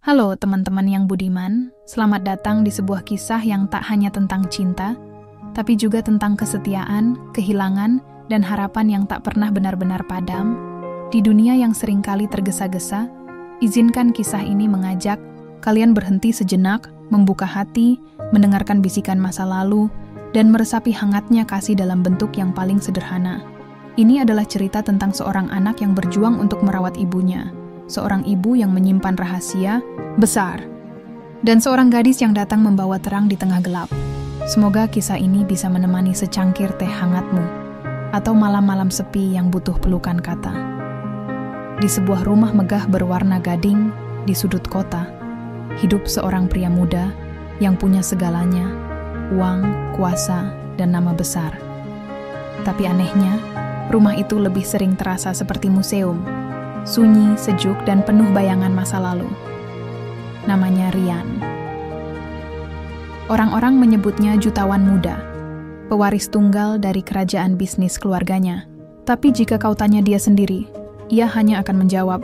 Halo teman-teman yang budiman, selamat datang di sebuah kisah yang tak hanya tentang cinta, tapi juga tentang kesetiaan, kehilangan, dan harapan yang tak pernah benar-benar padam. Di dunia yang seringkali tergesa-gesa, izinkan kisah ini mengajak kalian berhenti sejenak, membuka hati, mendengarkan bisikan masa lalu, dan meresapi hangatnya kasih dalam bentuk yang paling sederhana. Ini adalah cerita tentang seorang anak yang berjuang untuk merawat ibunya, seorang ibu yang menyimpan rahasia besar, dan seorang gadis yang datang membawa terang di tengah gelap. Semoga kisah ini bisa menemani secangkir teh hangatmu, atau malam-malam sepi yang butuh pelukan kata. Di sebuah rumah megah berwarna gading di sudut kota, hidup seorang pria muda yang punya segalanya, uang, kuasa, dan nama besar. Tapi anehnya, rumah itu lebih sering terasa seperti museum, sunyi, sejuk, dan penuh bayangan masa lalu. Namanya Rian. Orang-orang menyebutnya jutawan muda, pewaris tunggal dari kerajaan bisnis keluarganya. Tapi jika kau tanya dia sendiri, ia hanya akan menjawab,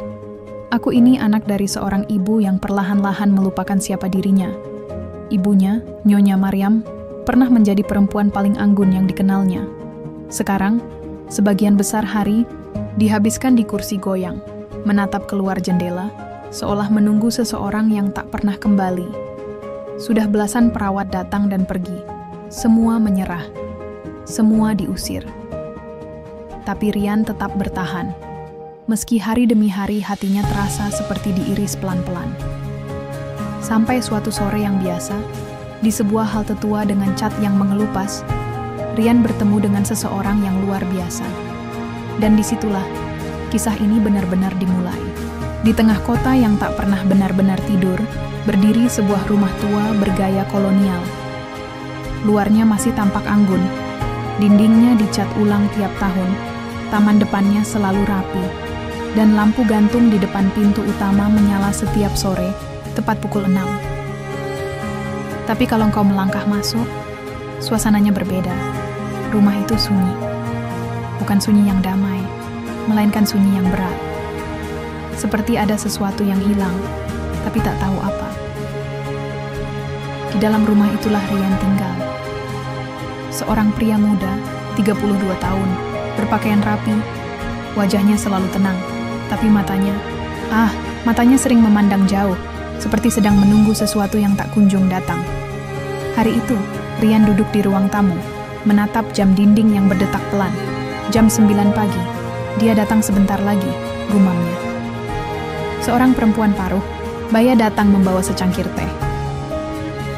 "Aku ini anak dari seorang ibu yang perlahan-lahan melupakan siapa dirinya." Ibunya, Nyonya Maryam, pernah menjadi perempuan paling anggun yang dikenalnya. Sekarang, sebagian besar hari dihabiskan di kursi goyang, menatap keluar jendela, seolah menunggu seseorang yang tak pernah kembali. Sudah belasan perawat datang dan pergi. Semua menyerah. Semua diusir. Tapi Rian tetap bertahan. Meski hari demi hari hatinya terasa seperti diiris pelan-pelan. Sampai suatu sore yang biasa, di sebuah halte tua dengan cat yang mengelupas, Rian bertemu dengan seseorang yang luar biasa. Dan disitulah, kisah ini benar-benar dimulai. Di tengah kota yang tak pernah benar-benar tidur, berdiri sebuah rumah tua bergaya kolonial. Luarnya masih tampak anggun, dindingnya dicat ulang tiap tahun, taman depannya selalu rapi, dan lampu gantung di depan pintu utama menyala setiap sore, tepat pukul 6. Tapi kalau engkau melangkah masuk, suasananya berbeda. Rumah itu sunyi. Bukan sunyi yang damai, melainkan sunyi yang berat. Seperti ada sesuatu yang hilang, tapi tak tahu apa. Di dalam rumah itulah Rian tinggal. Seorang pria muda, 32 tahun, berpakaian rapi, wajahnya selalu tenang, tapi matanya sering memandang jauh, seperti sedang menunggu sesuatu yang tak kunjung datang. Hari itu, Rian duduk di ruang tamu, menatap jam dinding yang berdetak pelan. Jam 9 pagi, dia datang sebentar lagi, gumamnya. Seorang perempuan paruh, Baya datang membawa secangkir teh.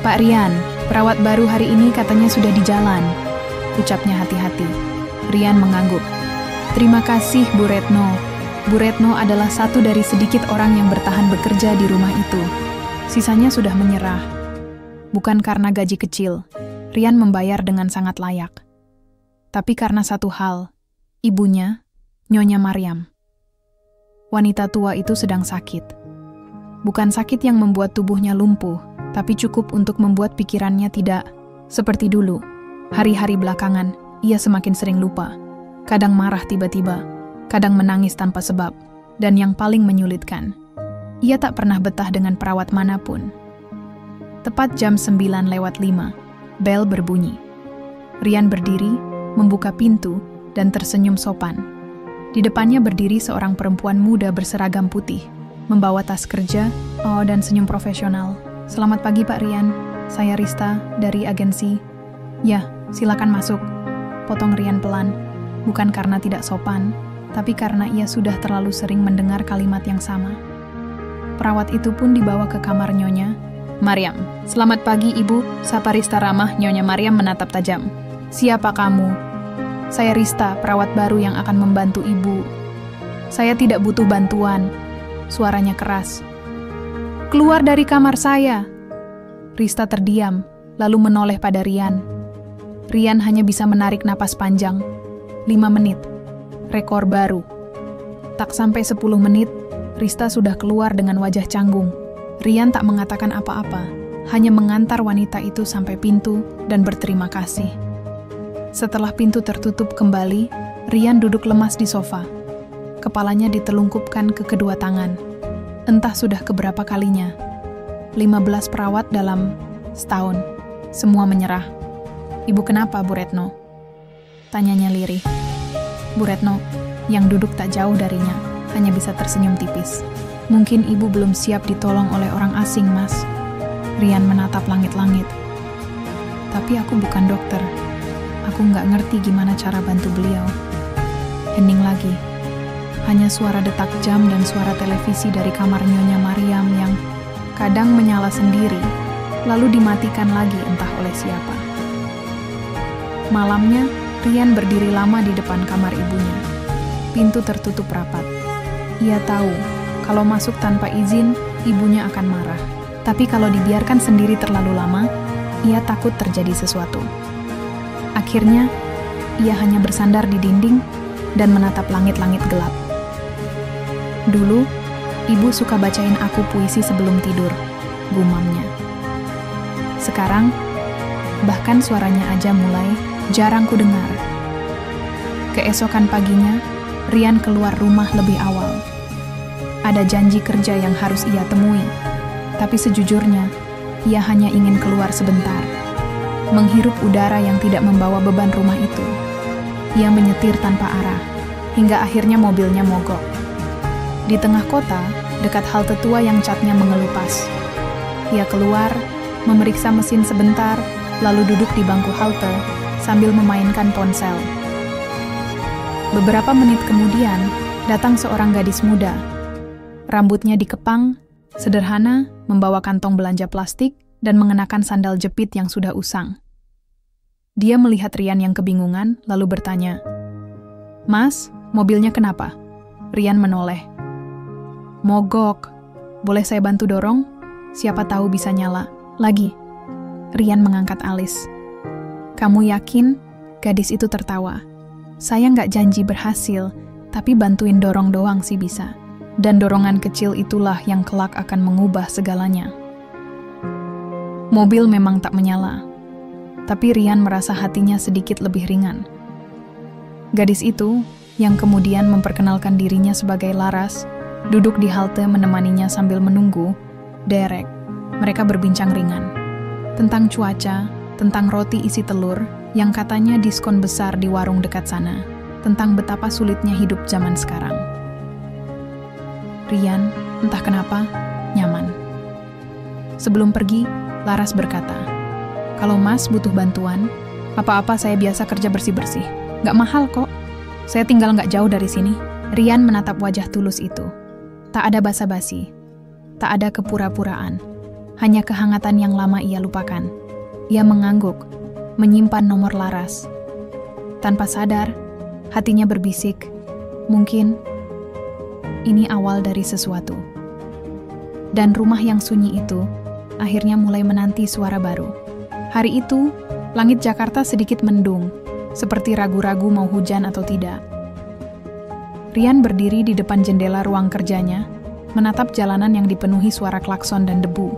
"Pak Rian, perawat baru hari ini katanya sudah di jalan," ucapnya hati-hati. Rian mengangguk. "Terima kasih, Bu Retno." Bu Retno adalah satu dari sedikit orang yang bertahan bekerja di rumah itu. Sisanya sudah menyerah. Bukan karena gaji kecil, Rian membayar dengan sangat layak. Tapi karena satu hal, ibunya, Nyonya Maryam. Wanita tua itu sedang sakit. Bukan sakit yang membuat tubuhnya lumpuh, tapi cukup untuk membuat pikirannya tidak seperti dulu. Hari-hari belakangan, ia semakin sering lupa. Kadang marah tiba-tiba, kadang menangis tanpa sebab, dan yang paling menyulitkan, ia tak pernah betah dengan perawat manapun. Tepat jam 9:05, bel berbunyi. Rian berdiri, membuka pintu, dan tersenyum sopan. Di depannya berdiri seorang perempuan muda berseragam putih, membawa tas kerja, dan senyum profesional. "Selamat pagi Pak Rian, saya Rista dari agensi." "Ya, silakan masuk," potong Rian pelan. Bukan karena tidak sopan, tapi karena ia sudah terlalu sering mendengar kalimat yang sama. Perawat itu pun dibawa ke kamar Nyonya Maryam. "Selamat pagi Ibu," sapa Rista ramah. Nyonya Maryam menatap tajam. "Siapa kamu?" "Saya Rista, perawat baru yang akan membantu Ibu." "Saya tidak butuh bantuan," suaranya keras. "Keluar dari kamar saya!" Rista terdiam, lalu menoleh pada Rian. Rian hanya bisa menarik napas panjang. 5 menit. Rekor baru. Tak sampai 10 menit, Rista sudah keluar dengan wajah canggung. Rian tak mengatakan apa-apa, hanya mengantar wanita itu sampai pintu dan berterima kasih. Setelah pintu tertutup kembali, Rian duduk lemas di sofa. Kepalanya ditelungkupkan ke kedua tangan. Entah sudah keberapa kalinya, 15 perawat dalam setahun. Semua menyerah. Ibu kenapa, Bu Retno? Tanyanya lirih. Bu Retno, yang duduk tak jauh darinya, hanya bisa tersenyum tipis. Mungkin ibu belum siap ditolong oleh orang asing, Mas. Rian menatap langit-langit. Tapi aku bukan dokter. Aku nggak ngerti gimana cara bantu beliau. Hening lagi. Hanya suara detak jam dan suara televisi dari kamar Nyonya Mariam yang kadang menyala sendiri, lalu dimatikan lagi entah oleh siapa. Malamnya, Rian berdiri lama di depan kamar ibunya. Pintu tertutup rapat. Ia tahu, kalau masuk tanpa izin, ibunya akan marah. Tapi kalau dibiarkan sendiri terlalu lama, ia takut terjadi sesuatu. Akhirnya, ia hanya bersandar di dinding dan menatap langit-langit gelap. Dulu, ibu suka bacain aku puisi sebelum tidur, gumamnya. Sekarang, bahkan suaranya aja mulai jarang ku dengar. Keesokan paginya, Rian keluar rumah lebih awal. Ada janji kerja yang harus ia temui, tapi sejujurnya, ia hanya ingin keluar sebentar, menghirup udara yang tidak membawa beban rumah itu. Ia menyetir tanpa arah, hingga akhirnya mobilnya mogok. Di tengah kota, dekat halte tua yang catnya mengelupas. Ia keluar, memeriksa mesin sebentar, lalu duduk di bangku halte sambil memainkan ponsel. Beberapa menit kemudian, datang seorang gadis muda. Rambutnya dikepang, sederhana, membawa kantong belanja plastik, dan mengenakan sandal jepit yang sudah usang. Dia melihat Rian yang kebingungan, lalu bertanya, "Mas, mobilnya kenapa?" Rian menoleh. "Mogok. Boleh saya bantu dorong? Siapa tahu bisa nyala lagi." Rian mengangkat alis. "Kamu yakin?" Gadis itu tertawa. "Saya nggak janji berhasil, tapi bantuin dorong doang sih bisa. Dan dorongan kecil itulah yang kelak akan mengubah segalanya." Mobil memang tak menyala, tapi Rian merasa hatinya sedikit lebih ringan. Gadis itu, yang kemudian memperkenalkan dirinya sebagai Laras, duduk di halte menemaninya sambil menunggu. Derek, mereka berbincang ringan. Tentang cuaca, tentang roti isi telur, yang katanya diskon besar di warung dekat sana, tentang betapa sulitnya hidup zaman sekarang. Rian, entah kenapa, nyaman. Sebelum pergi, Laras berkata, "Kalau Mas butuh bantuan, apa-apa saya biasa kerja bersih-bersih. Nggak mahal kok. Saya tinggal nggak jauh dari sini." Rian menatap wajah tulus itu. Tak ada basa-basi, tak ada kepura-puraan, hanya kehangatan yang lama ia lupakan. Ia mengangguk, menyimpan nomor Laras. Tanpa sadar, hatinya berbisik, mungkin ini awal dari sesuatu. Dan rumah yang sunyi itu akhirnya mulai menanti suara baru. Hari itu, langit Jakarta sedikit mendung, seperti ragu-ragu mau hujan atau tidak. Rian berdiri di depan jendela ruang kerjanya, menatap jalanan yang dipenuhi suara klakson dan debu.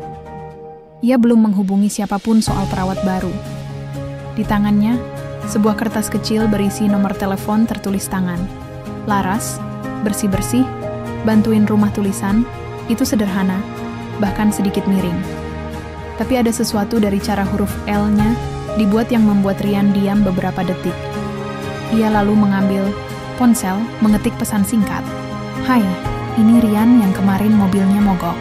Ia belum menghubungi siapapun soal perawat baru. Di tangannya, sebuah kertas kecil berisi nomor telepon tertulis tangan. Laras, bersih-bersih, bantuin rumah tulisan, itu sederhana, bahkan sedikit miring. Tapi ada sesuatu dari cara huruf L-nya dibuat yang membuat Rian diam beberapa detik. Ia lalu mengambil ponsel, mengetik pesan singkat. "Hai, ini Rian yang kemarin mobilnya mogok.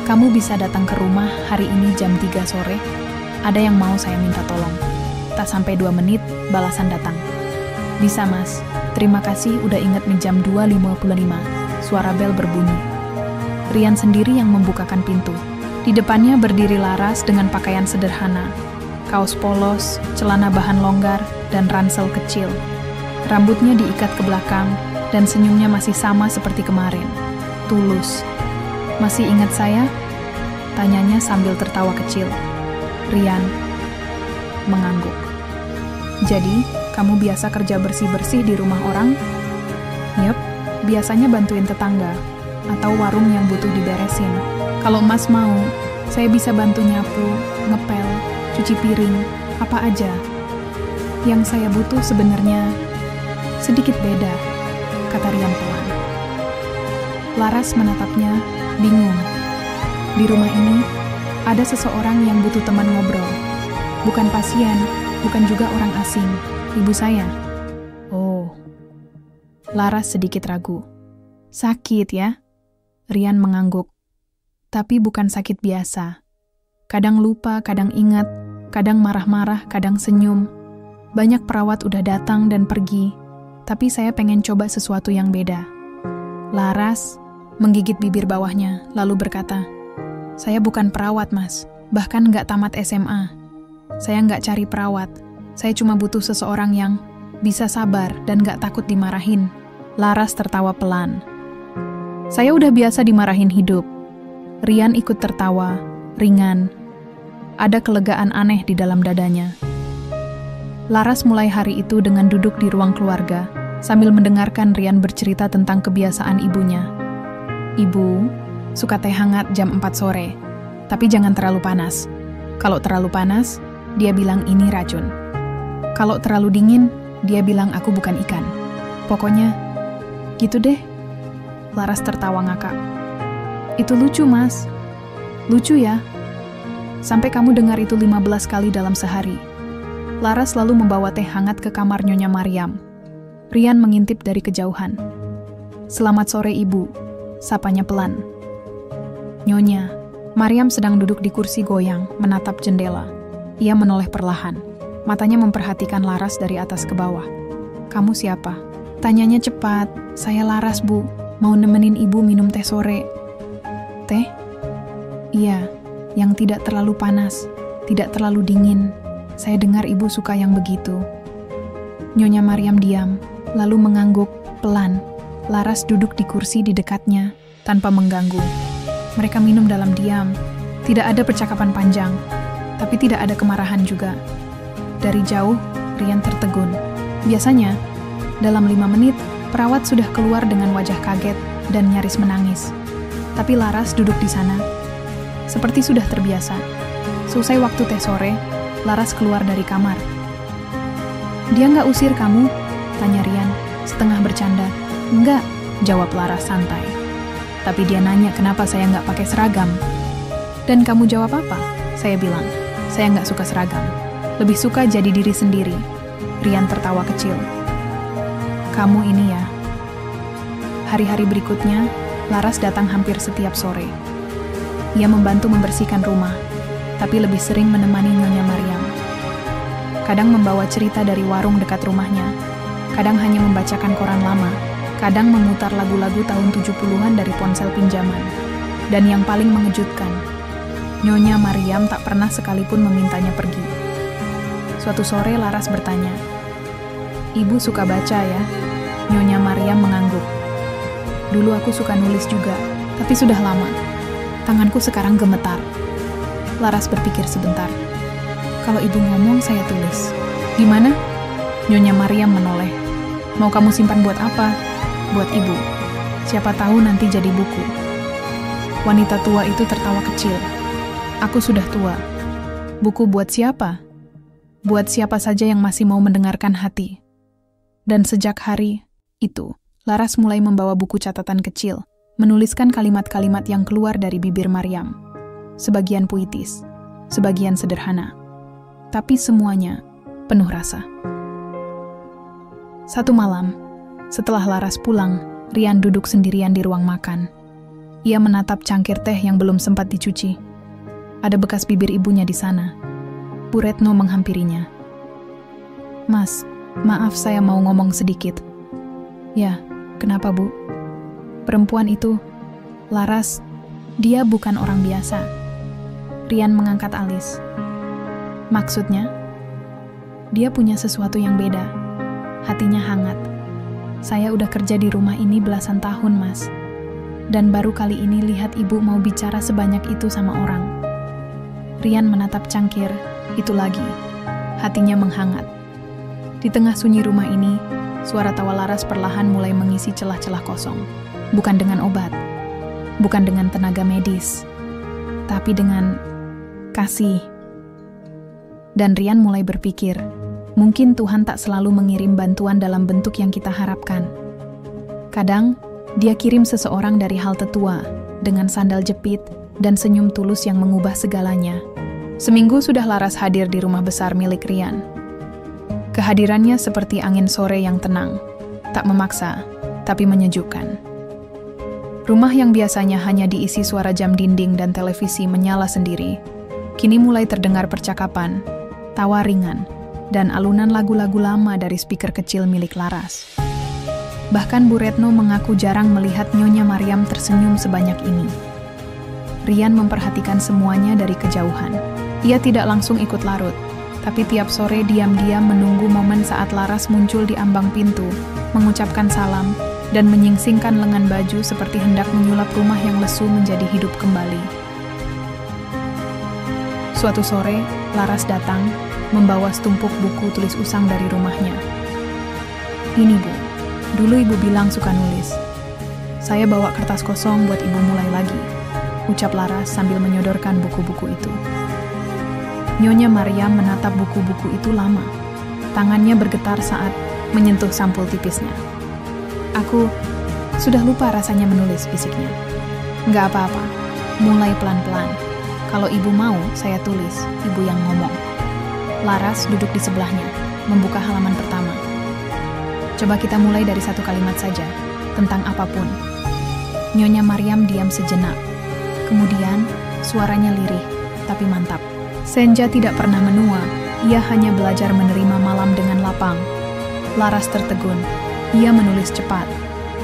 Kamu bisa datang ke rumah hari ini jam 3 sore. Ada yang mau saya minta tolong." Tak sampai 2 menit, balasan datang. "Bisa, Mas. Terima kasih udah inget nih jam 2.55. Suara bel berbunyi. Rian sendiri yang membukakan pintu. Di depannya berdiri Laras dengan pakaian sederhana. Kaos polos, celana bahan longgar, dan ransel kecil. Rambutnya diikat ke belakang, dan senyumnya masih sama seperti kemarin. Tulus. "Masih ingat saya?" Tanyanya sambil tertawa kecil. Rian mengangguk. "Jadi, kamu biasa kerja bersih-bersih di rumah orang?" "Yep, biasanya bantuin tetangga, atau warung yang butuh diberesin. Kalau Mas mau, saya bisa bantu nyapu, ngepel, cuci piring, apa aja. Yang saya butuh sebenarnya sedikit beda," kata Rian pelan. Laras menatapnya, bingung. Di rumah ini, Ada seseorang yang butuh teman ngobrol. Bukan pasien, bukan juga orang asing. Ibu saya. Oh. Laras sedikit ragu. Sakit ya? Rian mengangguk. Tapi bukan sakit biasa. Kadang lupa, kadang ingat, kadang marah-marah, kadang senyum. Banyak perawat udah datang dan pergi, tapi saya pengen coba sesuatu yang beda. Laras menggigit bibir bawahnya, lalu berkata, "Saya bukan perawat, Mas. Bahkan nggak tamat SMA. Saya nggak cari perawat. Saya cuma butuh seseorang yang bisa sabar dan nggak takut dimarahin." Laras tertawa pelan. "Saya udah biasa dimarahin hidup." Rian ikut tertawa, ringan. Ada kelegaan aneh di dalam dadanya. Laras mulai hari itu dengan duduk di ruang keluarga, sambil mendengarkan Rian bercerita tentang kebiasaan ibunya. "Ibu suka teh hangat jam 4 sore, tapi jangan terlalu panas. Kalau terlalu panas, dia bilang ini racun. Kalau terlalu dingin, dia bilang aku bukan ikan. Pokoknya, gitu deh." Laras tertawa ngakak. "Itu lucu, Mas. Lucu ya? Sampai kamu dengar itu 15 kali dalam sehari." Laras lalu membawa teh hangat ke kamar Nyonya Mariam. Rian mengintip dari kejauhan. "Selamat sore, Ibu," sapanya pelan. "Nyonya." Mariam sedang duduk di kursi goyang, menatap jendela. Ia menoleh perlahan. Matanya memperhatikan Laras dari atas ke bawah. "Kamu siapa?" Tanyanya cepat. "Saya Laras, Bu. Mau nemenin Ibu minum teh sore." "Teh?" "Iya, yang tidak terlalu panas, tidak terlalu dingin. Saya dengar Ibu suka yang begitu." Nyonya Mariam diam, lalu mengangguk pelan. Laras duduk di kursi di dekatnya, tanpa mengganggu. Mereka minum dalam diam. Tidak ada percakapan panjang, tapi tidak ada kemarahan juga. Dari jauh, Rian tertegun. Biasanya, dalam 5 menit, perawat sudah keluar dengan wajah kaget dan nyaris menangis. Tapi Laras duduk di sana, seperti sudah terbiasa. Selesai waktu teh sore, Laras keluar dari kamar. "Dia nggak usir kamu?" tanya Rian, setengah bercanda. "Enggak," jawab Laras santai. "Tapi dia nanya kenapa saya nggak pakai seragam." "Dan kamu jawab apa?" Saya bilang, "Saya nggak suka seragam. Lebih suka jadi diri sendiri." Rian tertawa kecil. "Kamu ini ya." Hari-hari berikutnya, Laras datang hampir setiap sore. Ia membantu membersihkan rumah, tapi lebih sering menemani Nyonya Mariam. Kadang membawa cerita dari warung dekat rumahnya, kadang hanya membacakan koran lama, kadang memutar lagu-lagu tahun 70-an dari ponsel pinjaman. Dan yang paling mengejutkan, Nyonya Mariam tak pernah sekalipun memintanya pergi. Suatu sore Laras bertanya, "Ibu suka baca ya?" Nyonya Mariam mengangguk. "Dulu aku suka nulis juga, tapi sudah lama. Tanganku sekarang gemetar." Laras berpikir sebentar. "Kalau ibu ngomong, saya tulis." "Gimana?" Nyonya Mariam menoleh. "Mau kamu simpan buat apa?" "Buat ibu. Siapa tahu nanti jadi buku." Wanita tua itu tertawa kecil. "Aku sudah tua. Buku buat siapa?" "Buat siapa saja yang masih mau mendengarkan hati." Dan sejak hari itu, Laras mulai membawa buku catatan kecil, menuliskan kalimat-kalimat yang keluar dari bibir Mariam. Sebagian puitis, sebagian sederhana, tapi semuanya penuh rasa. Satu malam, setelah Laras pulang, Rian duduk sendirian di ruang makan. Ia menatap cangkir teh yang belum sempat dicuci. Ada bekas bibir ibunya di sana. Bu Retno menghampirinya. "Mas, maaf saya mau ngomong sedikit." "Ya, kenapa Bu?" "Perempuan itu, Laras, dia bukan orang biasa." Rian mengangkat alis. "Maksudnya?" "Dia punya sesuatu yang beda. Hatinya hangat. Saya udah kerja di rumah ini belasan tahun, Mas. Dan baru kali ini lihat ibu mau bicara sebanyak itu sama orang." Rian menatap cangkir, itu lagi. Hatinya menghangat. Di tengah sunyi rumah ini, suara tawa Laras perlahan mulai mengisi celah-celah kosong. Bukan dengan obat, bukan dengan tenaga medis, tapi dengan kasih. Dan Rian mulai berpikir, mungkin Tuhan tak selalu mengirim bantuan dalam bentuk yang kita harapkan. Kadang, Dia kirim seseorang dari halte tua, dengan sandal jepit, dan senyum tulus yang mengubah segalanya. Seminggu sudah Laras hadir di rumah besar milik Rian. Kehadirannya seperti angin sore yang tenang, tak memaksa, tapi menyejukkan. Rumah yang biasanya hanya diisi suara jam dinding dan televisi menyala sendiri, kini mulai terdengar percakapan, tawa ringan, dan alunan lagu-lagu lama dari speaker kecil milik Laras. Bahkan Bu Retno mengaku jarang melihat Nyonya Mariam tersenyum sebanyak ini. Rian memperhatikan semuanya dari kejauhan. Ia tidak langsung ikut larut, tapi tiap sore diam-diam menunggu momen saat Laras muncul di ambang pintu, mengucapkan salam, dan menyingsingkan lengan baju seperti hendak menyulap rumah yang lesu menjadi hidup kembali. Suatu sore, Laras datang, membawa setumpuk buku tulis usang dari rumahnya. "Ini, Bu. Dulu Ibu bilang suka nulis. Saya bawa kertas kosong buat Ibu mulai lagi," ucap Laras sambil menyodorkan buku-buku itu. Nyonya Mariam menatap buku-buku itu lama. Tangannya bergetar saat menyentuh sampul tipisnya. "Aku sudah lupa rasanya menulis," bisiknya. "Nggak apa-apa, mulai pelan-pelan. Kalau Ibu mau, saya tulis," Ibu yang ngomong. Laras duduk di sebelahnya, membuka halaman pertama. "Coba kita mulai dari satu kalimat saja, tentang apapun." Nyonya Mariam diam sejenak. Kemudian, suaranya lirih, tapi mantap. Senja tidak pernah menua, ia hanya belajar menerima malam dengan lapang. Laras tertegun, ia menulis cepat.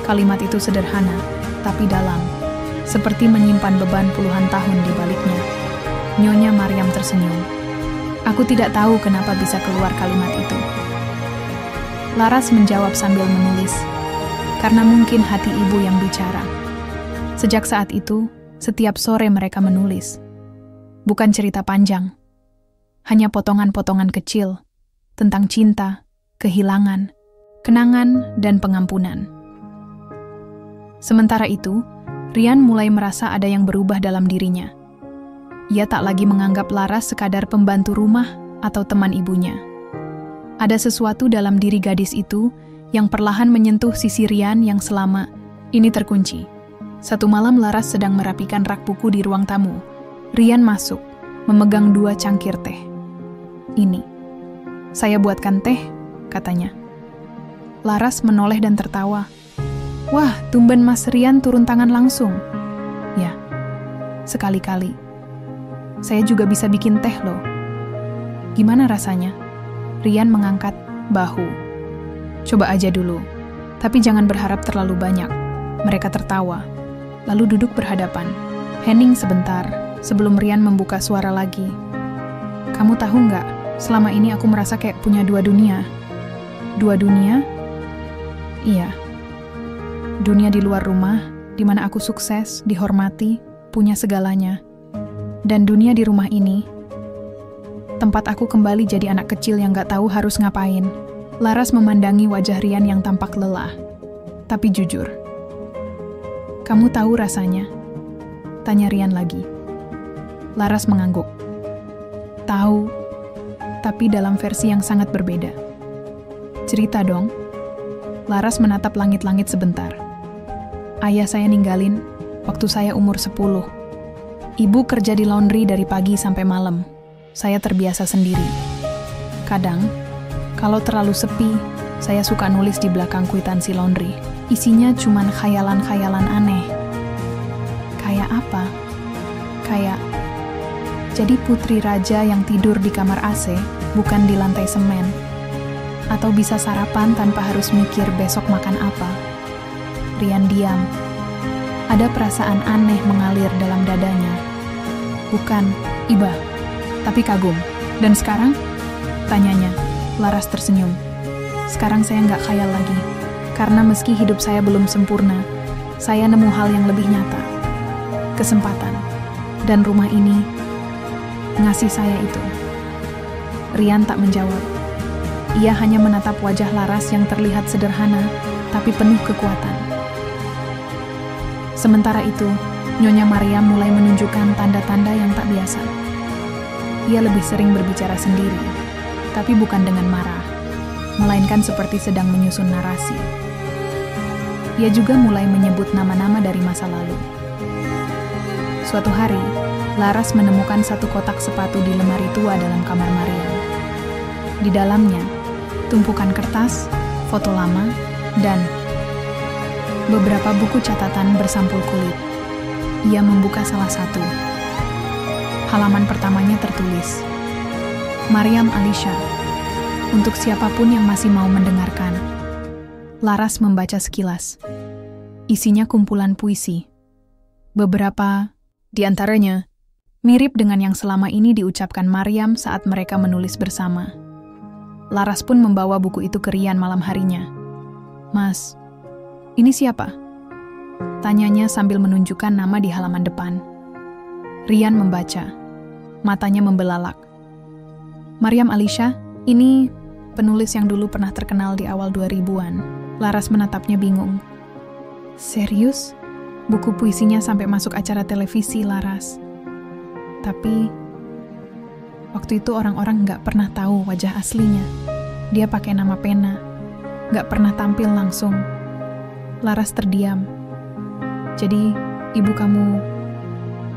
Kalimat itu sederhana, tapi dalam, seperti menyimpan beban puluhan tahun di baliknya. Nyonya Mariam tersenyum. "Aku tidak tahu kenapa bisa keluar kalimat itu." Laras menjawab sambil menulis, "Karena mungkin hati Ibu yang bicara." Sejak saat itu, setiap sore mereka menulis. Bukan cerita panjang, hanya potongan-potongan kecil tentang cinta, kehilangan, kenangan, dan pengampunan. Sementara itu, Rian mulai merasa ada yang berubah dalam dirinya. Ia tak lagi menganggap Laras sekadar pembantu rumah atau teman ibunya. Ada sesuatu dalam diri gadis itu yang perlahan menyentuh sisi Rian yang selama ini terkunci. Satu malam Laras sedang merapikan rak buku di ruang tamu. Rian masuk, memegang 2 cangkir teh. "Ini, saya buatkan teh," katanya. Laras menoleh dan tertawa. "Wah, tumben Mas Rian turun tangan langsung." "Ya, sekali-kali. Saya juga bisa bikin teh loh." "Gimana rasanya?" Rian mengangkat bahu. "Coba aja dulu, tapi jangan berharap terlalu banyak." Mereka tertawa, lalu duduk berhadapan. Hening sebentar, sebelum Rian membuka suara lagi. "Kamu tahu nggak, selama ini aku merasa kayak punya 2 dunia." "2 dunia?" "Iya. Dunia di luar rumah, di mana aku sukses, dihormati, punya segalanya. Dan dunia di rumah ini, tempat aku kembali jadi anak kecil yang nggak tahu harus ngapain." Laras memandangi wajah Rian yang tampak lelah, tapi jujur. "Kamu tahu rasanya?" tanya Rian lagi. Laras mengangguk. "Tahu, tapi dalam versi yang sangat berbeda." "Cerita dong." Laras menatap langit-langit sebentar. "Ayah saya ninggalin waktu saya umur 10. Ibu kerja di laundry dari pagi sampai malam. Saya terbiasa sendiri. Kadang, kalau terlalu sepi, saya suka nulis di belakang kwitansi laundry. Isinya cuman khayalan-khayalan aneh." "Kayak apa?" "Kayak jadi putri raja yang tidur di kamar AC, bukan di lantai semen. Atau bisa sarapan tanpa harus mikir besok makan apa." Rian diam. Ada perasaan aneh mengalir dalam dadanya. Bukan iba, tapi kagum. "Dan sekarang?" tanyanya. Laras tersenyum. "Sekarang saya nggak khayal lagi. Karena meski hidup saya belum sempurna, saya nemu hal yang lebih nyata. Kesempatan. Dan rumah ini ngasih saya itu." Rian tak menjawab. Ia hanya menatap wajah Laras yang terlihat sederhana, tapi penuh kekuatan. Sementara itu, Nyonya Mariam mulai menunjukkan tanda-tanda yang tak biasa. Ia lebih sering berbicara sendiri, tapi bukan dengan marah, melainkan seperti sedang menyusun narasi. Ia juga mulai menyebut nama-nama dari masa lalu. Suatu hari, Laras menemukan satu kotak sepatu di lemari tua dalam kamar Maryam. Di dalamnya, tumpukan kertas, foto lama, dan beberapa buku catatan bersampul kulit. Ia membuka salah satu. Halaman pertamanya tertulis, Maryam Alisha. Untuk siapapun yang masih mau mendengarkan. Laras membaca sekilas. Isinya kumpulan puisi. Beberapa di antaranya mirip dengan yang selama ini diucapkan Maryam saat mereka menulis bersama. Laras pun membawa buku itu ke Rian malam harinya. "Mas, ini siapa?" Tanyanya sambil menunjukkan nama di halaman depan. Rian membaca. Matanya membelalak. "Maryam Alisha, ini penulis yang dulu pernah terkenal di awal 2000-an. Laras menatapnya bingung. "Serius? Buku puisinya sampai masuk acara televisi, Laras." Tapi waktu itu orang-orang nggak pernah tahu wajah aslinya. Dia pakai nama pena, nggak pernah tampil langsung. Laras terdiam. "Jadi, ibu kamu..."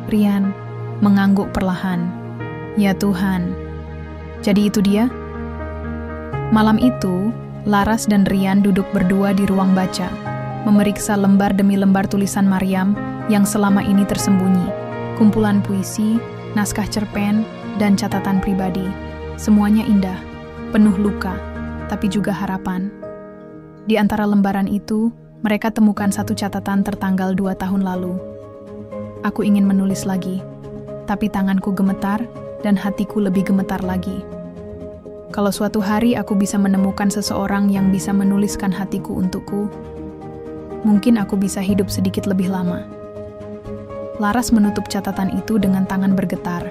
Rian mengangguk perlahan. "Ya Tuhan. Jadi itu dia?" Malam itu, Laras dan Rian duduk berdua di ruang baca, memeriksa lembar demi lembar tulisan Maryam yang selama ini tersembunyi. Kumpulan puisi, naskah cerpen, dan catatan pribadi. Semuanya indah, penuh luka, tapi juga harapan. Di antara lembaran itu, mereka temukan satu catatan tertanggal 2 tahun lalu. "Aku ingin menulis lagi, tapi tanganku gemetar dan hatiku lebih gemetar lagi. Kalau suatu hari aku bisa menemukan seseorang yang bisa menuliskan hatiku untukku, mungkin aku bisa hidup sedikit lebih lama." Laras menutup catatan itu dengan tangan bergetar.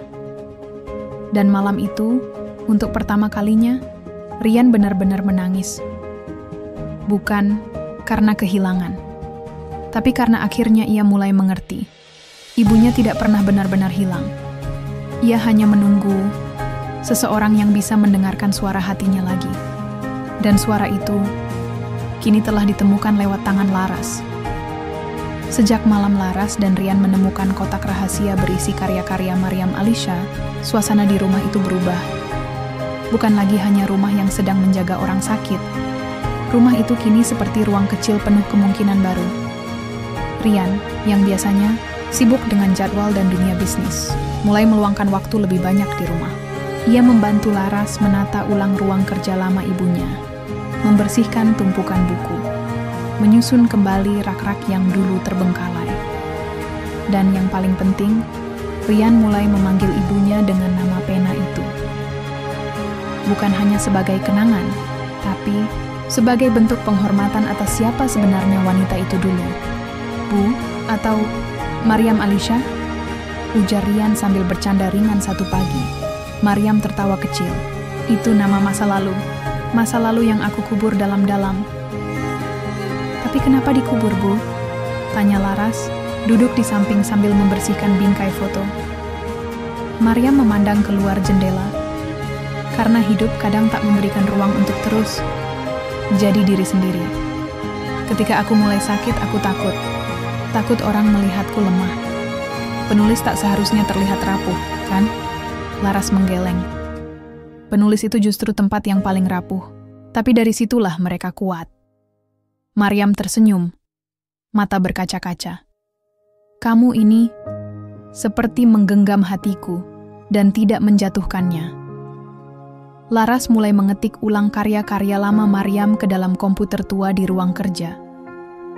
Dan malam itu, untuk pertama kalinya, Rian benar-benar menangis. Bukan karena kehilangan, tapi karena akhirnya ia mulai mengerti. Ibunya tidak pernah benar-benar hilang. Ia hanya menunggu seseorang yang bisa mendengarkan suara hatinya lagi. Dan suara itu kini telah ditemukan lewat tangan Laras. Sejak malam Laras dan Rian menemukan kotak rahasia berisi karya-karya Maryam Alisha, suasana di rumah itu berubah. Bukan lagi hanya rumah yang sedang menjaga orang sakit. Rumah itu kini seperti ruang kecil penuh kemungkinan baru. Rian, yang biasanya sibuk dengan jadwal dan dunia bisnis, mulai meluangkan waktu lebih banyak di rumah. Ia membantu Laras menata ulang ruang kerja lama ibunya, membersihkan tumpukan buku, menyusun kembali rak-rak yang dulu terbengkalai. Dan yang paling penting, Rian mulai memanggil ibunya dengan nama pena itu. Bukan hanya sebagai kenangan, tapi sebagai bentuk penghormatan atas siapa sebenarnya wanita itu dulu. "Bu, atau Maryam Alisha?" ujar Rian sambil bercanda ringan satu pagi. Maryam tertawa kecil. "Itu nama masa lalu yang aku kubur dalam-dalam." "Tapi kenapa dikubur, Bu?" tanya Laras, duduk di samping sambil membersihkan bingkai foto. Maryam memandang keluar jendela. "Karena hidup kadang tak memberikan ruang untuk terus jadi diri sendiri. Ketika aku mulai sakit, aku takut orang melihatku lemah. Penulis tak seharusnya terlihat rapuh, kan?" Laras menggeleng. Penulis itu justru tempat yang paling rapuh, tapi dari situlah mereka kuat. Maryam tersenyum, mata berkaca-kaca. "Kamu ini seperti menggenggam hatiku dan tidak menjatuhkannya." Laras mulai mengetik ulang karya-karya lama Maryam ke dalam komputer tua di ruang kerja.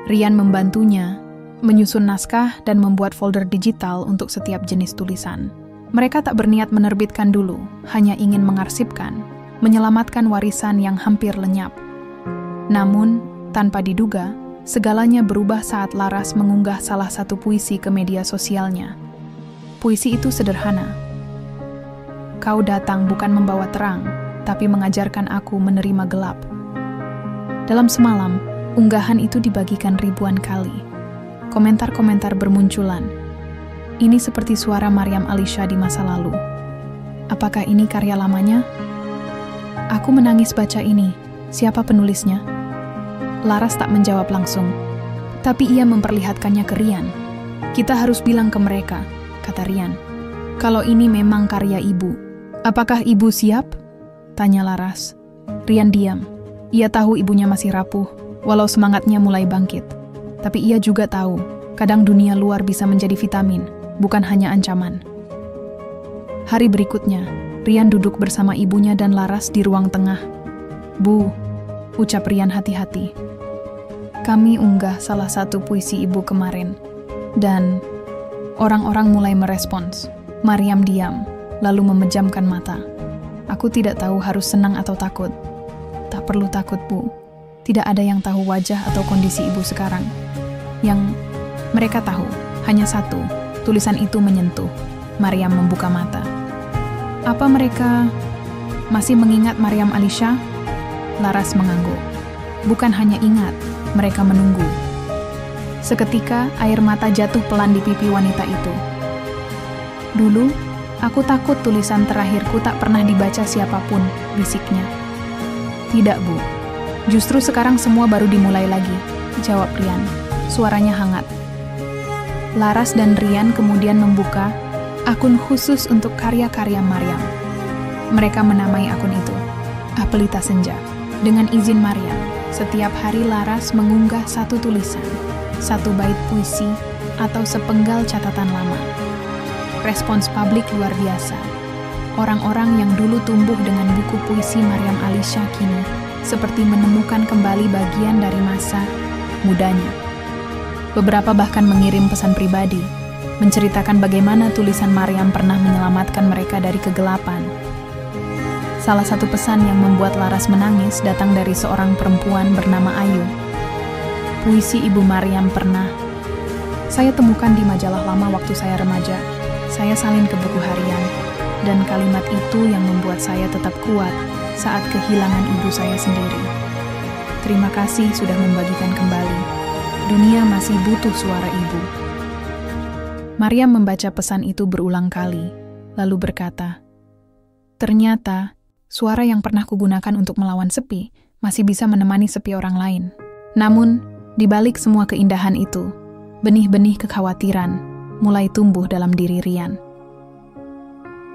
Rian membantunya menyusun naskah dan membuat folder digital untuk setiap jenis tulisan. Mereka tak berniat menerbitkan dulu, hanya ingin mengarsipkan, menyelamatkan warisan yang hampir lenyap. Namun, tanpa diduga, segalanya berubah saat Laras mengunggah salah satu puisi ke media sosialnya. Puisi itu sederhana. "Kau datang bukan membawa terang, tapi mengajarkan aku menerima gelap." Dalam semalam, unggahan itu dibagikan ribuan kali. Komentar-komentar bermunculan. Ini seperti suara Maryam Alisha di masa lalu. Apakah ini karya lamanya? Aku menangis baca ini. Siapa penulisnya? Laras tak menjawab langsung, tapi ia memperlihatkannya ke Rian. "Kita harus bilang ke mereka. kata Rian. Kalau ini memang karya ibu, apakah ibu siap? Tanya Laras. Rian diam. Ia tahu ibunya masih rapuh, walau semangatnya mulai bangkit. Tapi ia juga tahu, kadang dunia luar bisa menjadi vitamin, bukan hanya ancaman. Hari berikutnya, Rian duduk bersama ibunya dan Laras di ruang tengah. Bu, ucap Rian hati-hati. Kami unggah salah satu puisi ibu kemarin. Dan orang-orang mulai merespons. Maryam diam, lalu memejamkan mata. Aku tidak tahu harus senang atau takut. Tak perlu takut, Bu. Tidak ada yang tahu wajah atau kondisi ibu sekarang. Yang mereka tahu, hanya satu, tulisan itu menyentuh. Maryam membuka mata. Apa mereka masih mengingat Maryam Alisha? Laras mengangguk. Bukan hanya ingat, mereka menunggu. Seketika, air mata jatuh pelan di pipi wanita itu. Dulu, aku takut tulisan terakhirku tak pernah dibaca siapapun, bisiknya. Tidak, Bu. Justru sekarang semua baru dimulai lagi, jawab Rian. Suaranya hangat. Laras dan Rian kemudian membuka akun khusus untuk karya-karya Maryam. Mereka menamai akun itu, Apelita Senja. Dengan izin Maryam, setiap hari Laras mengunggah satu tulisan, satu bait puisi, atau sepenggal catatan lama. Respons publik luar biasa. Orang-orang yang dulu tumbuh dengan buku puisi Maryam Alisha kini seperti menemukan kembali bagian dari masa mudanya. Beberapa bahkan mengirim pesan pribadi, menceritakan bagaimana tulisan Maryam pernah menyelamatkan mereka dari kegelapan. Salah satu pesan yang membuat Laras menangis datang dari seorang perempuan bernama Ayu. Puisi Ibu Maryam pernah saya temukan di majalah lama waktu saya remaja. Saya salin ke buku harian, dan kalimat itu yang membuat saya tetap kuat saat kehilangan ibu saya sendiri. Terima kasih sudah membagikan kembali. Dunia masih butuh suara ibu. Maryam membaca pesan itu berulang kali, lalu berkata, ternyata, suara yang pernah kugunakan untuk melawan sepi masih bisa menemani sepi orang lain. Namun, di balik semua keindahan itu, benih-benih kekhawatiran mulai tumbuh dalam diri Rian.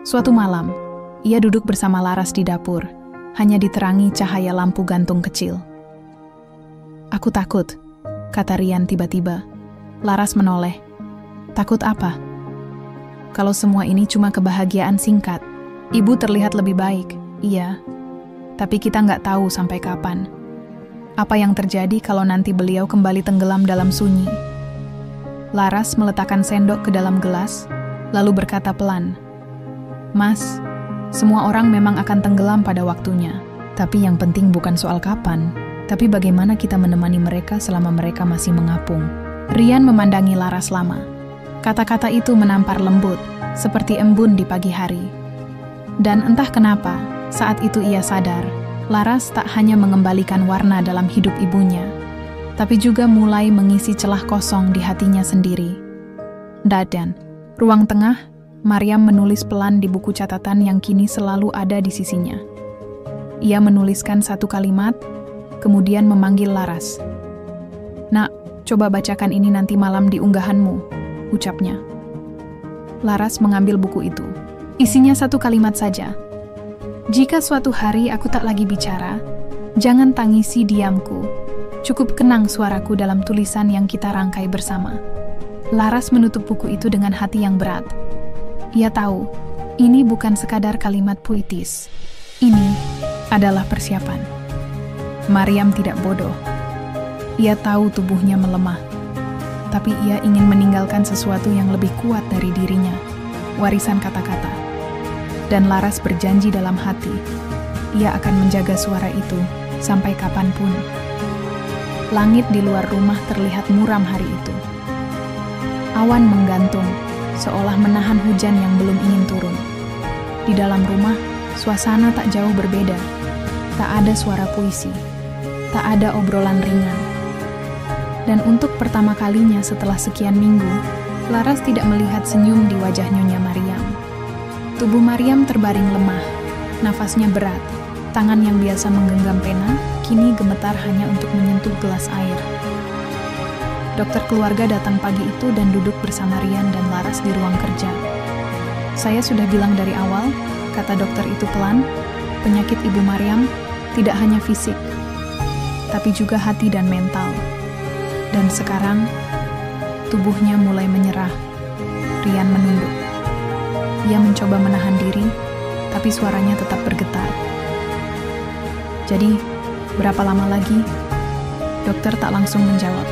Suatu malam, ia duduk bersama Laras di dapur, hanya diterangi cahaya lampu gantung kecil. Aku takut, kata Rian tiba-tiba. Laras menoleh. Takut apa? Kalau semua ini cuma kebahagiaan singkat, ibu terlihat lebih baik, iya. Tapi kita nggak tahu sampai kapan. Apa yang terjadi kalau nanti beliau kembali tenggelam dalam sunyi? Laras meletakkan sendok ke dalam gelas, lalu berkata pelan, Mas, semua orang memang akan tenggelam pada waktunya. Tapi yang penting bukan soal kapan, tapi bagaimana kita menemani mereka selama mereka masih mengapung. Rian memandangi Laras lama. Kata-kata itu menampar lembut, seperti embun di pagi hari. Dan entah kenapa, saat itu ia sadar, Laras tak hanya mengembalikan warna dalam hidup ibunya, tapi juga mulai mengisi celah kosong di hatinya sendiri. Dan, ruang tengah, Maryam menulis pelan di buku catatan yang kini selalu ada di sisinya. Ia menuliskan satu kalimat, kemudian memanggil Laras. Nak, coba bacakan ini nanti malam di unggahanmu, ucapnya. Laras mengambil buku itu. Isinya satu kalimat saja. Jika suatu hari aku tak lagi bicara, jangan tangisi diamku. Cukup kenang suaraku dalam tulisan yang kita rangkai bersama. Laras menutup buku itu dengan hati yang berat. Ia tahu, ini bukan sekadar kalimat puitis. Ini adalah persiapan. Maryam tidak bodoh. Ia tahu tubuhnya melemah. Tapi ia ingin meninggalkan sesuatu yang lebih kuat dari dirinya. Warisan kata-kata. Dan Laras berjanji dalam hati, ia akan menjaga suara itu sampai kapanpun. Langit di luar rumah terlihat muram hari itu. Awan menggantung, seolah menahan hujan yang belum ingin turun. Di dalam rumah, suasana tak jauh berbeda. Tak ada suara puisi, tak ada obrolan ringan. Dan untuk pertama kalinya setelah sekian minggu, Laras tidak melihat senyum di wajah Nyonya Maryam. Tubuh Maryam terbaring lemah, nafasnya berat. Tangan yang biasa menggenggam pena, kini gemetar hanya untuk menyentuh gelas air. Dokter keluarga datang pagi itu dan duduk bersama Rian dan Laras di ruang kerja. Saya sudah bilang dari awal, kata dokter itu pelan, penyakit Ibu Maryam tidak hanya fisik, tapi juga hati dan mental. Dan sekarang, tubuhnya mulai menyerah. Rian menunduk. Ia mencoba menahan diri, tapi suaranya tetap bergetar. Jadi, berapa lama lagi? Dokter tak langsung menjawab.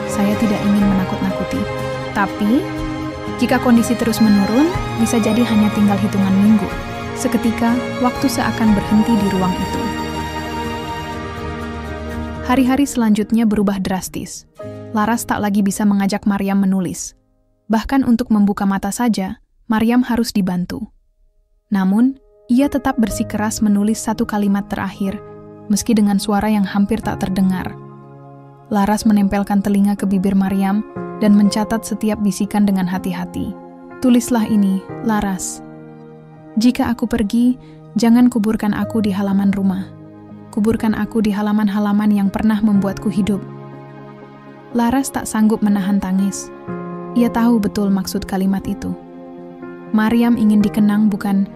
Saya tidak ingin menakut-nakuti. Tapi, jika kondisi terus menurun, bisa jadi hanya tinggal hitungan minggu. Seketika, waktu seakan berhenti di ruang itu. Hari-hari selanjutnya berubah drastis. Laras tak lagi bisa mengajak Maryam menulis. Bahkan untuk membuka mata saja, Maryam harus dibantu. Namun, ia tetap bersikeras menulis satu kalimat terakhir, meski dengan suara yang hampir tak terdengar. Laras menempelkan telinga ke bibir Maryam dan mencatat setiap bisikan dengan hati-hati. Tulislah ini, Laras. Jika aku pergi, jangan kuburkan aku di halaman rumah. Kuburkan aku di halaman-halaman yang pernah membuatku hidup. Laras tak sanggup menahan tangis. Ia tahu betul maksud kalimat itu. Maryam ingin dikenang bukan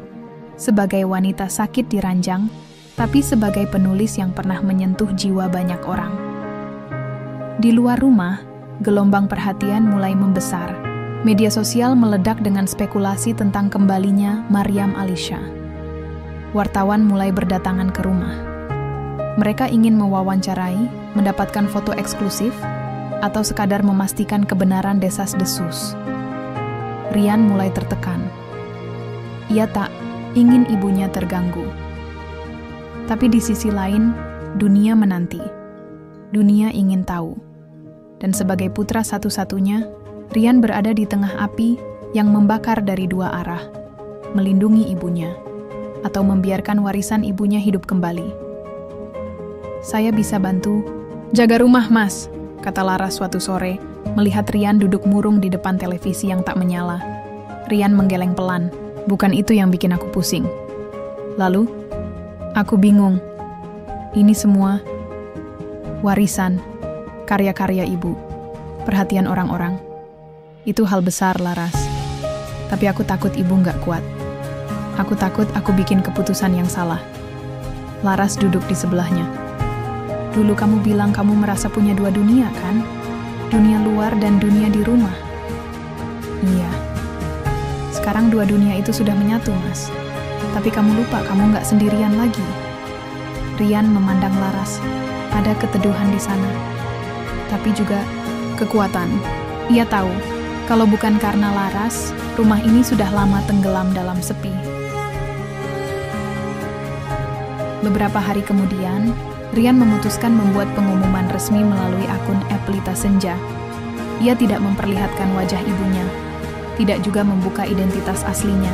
sebagai wanita sakit di ranjang, tapi sebagai penulis yang pernah menyentuh jiwa banyak orang. Di luar rumah, gelombang perhatian mulai membesar. Media sosial meledak dengan spekulasi tentang kembalinya Maryam Alisha. Wartawan mulai berdatangan ke rumah. Mereka ingin mewawancarai, mendapatkan foto eksklusif, atau sekadar memastikan kebenaran desas-desus. Rian mulai tertekan. Ia tak ingin ibunya terganggu. Tapi di sisi lain, dunia menanti. Dunia ingin tahu. Dan sebagai putra satu-satunya, Rian berada di tengah api yang membakar dari dua arah, melindungi ibunya, atau membiarkan warisan ibunya hidup kembali. Saya bisa bantu. Jaga rumah, Mas, kata Laras suatu sore, melihat Rian duduk murung di depan televisi yang tak menyala. Rian menggeleng pelan. Bukan itu yang bikin aku pusing. Lalu, aku bingung. Ini semua warisan, karya-karya ibu, perhatian orang-orang. Itu hal besar, Laras. Tapi aku takut ibu nggak kuat. Aku takut aku bikin keputusan yang salah. Laras duduk di sebelahnya. Dulu kamu bilang kamu merasa punya dua dunia, kan? Dunia luar dan dunia di rumah. Iya. Sekarang dua dunia itu sudah menyatu, Mas. Tapi kamu lupa kamu nggak sendirian lagi. Rian memandang Laras. Ada keteduhan di sana. Tapi juga kekuatan. Ia tahu, kalau bukan karena Laras, rumah ini sudah lama tenggelam dalam sepi. Beberapa hari kemudian, Rian memutuskan membuat pengumuman resmi melalui akun Pelita Senja. Ia tidak memperlihatkan wajah ibunya, tidak juga membuka identitas aslinya.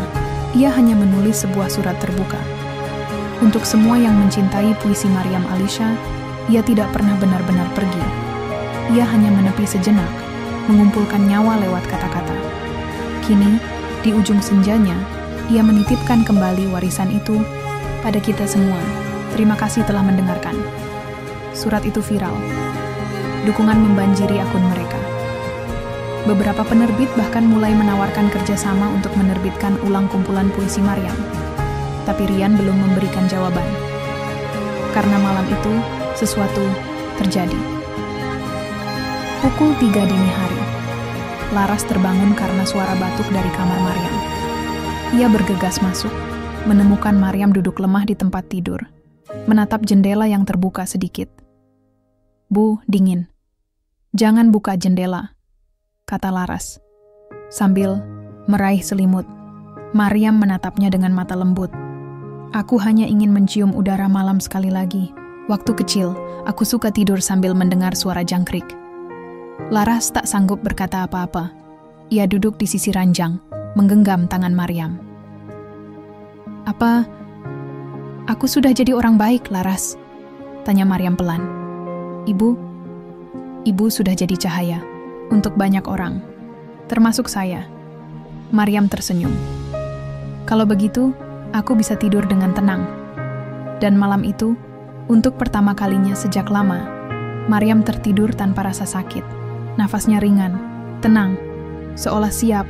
Ia hanya menulis sebuah surat terbuka. Untuk semua yang mencintai puisi Maryam Alisha, ia tidak pernah benar-benar pergi. Ia hanya menepi sejenak, mengumpulkan nyawa lewat kata-kata. Kini, di ujung senjanya, ia menitipkan kembali warisan itu pada kita semua. Terima kasih telah mendengarkan. Surat itu viral. Dukungan membanjiri akun mereka. Beberapa penerbit bahkan mulai menawarkan kerjasama untuk menerbitkan ulang kumpulan puisi Maryam. Tapi Rian belum memberikan jawaban. Karena malam itu, sesuatu terjadi. Pukul 3 dini hari. Laras terbangun karena suara batuk dari kamar Maryam. Ia bergegas masuk, menemukan Maryam duduk lemah di tempat tidur, menatap jendela yang terbuka sedikit. Bu, dingin. Jangan buka jendela, kata Laras. Sambil meraih selimut, Maryam menatapnya dengan mata lembut. Aku hanya ingin mencium udara malam sekali lagi. Waktu kecil, aku suka tidur sambil mendengar suara jangkrik. Laras tak sanggup berkata apa-apa. Ia duduk di sisi ranjang, menggenggam tangan Maryam. Apa aku sudah jadi orang baik, Laras? Tanya Maryam pelan. Ibu sudah jadi cahaya untuk banyak orang, termasuk saya. Maryam tersenyum. Kalau begitu, aku bisa tidur dengan tenang. Dan malam itu, untuk pertama kalinya sejak lama, Maryam tertidur tanpa rasa sakit. Nafasnya ringan, tenang, seolah siap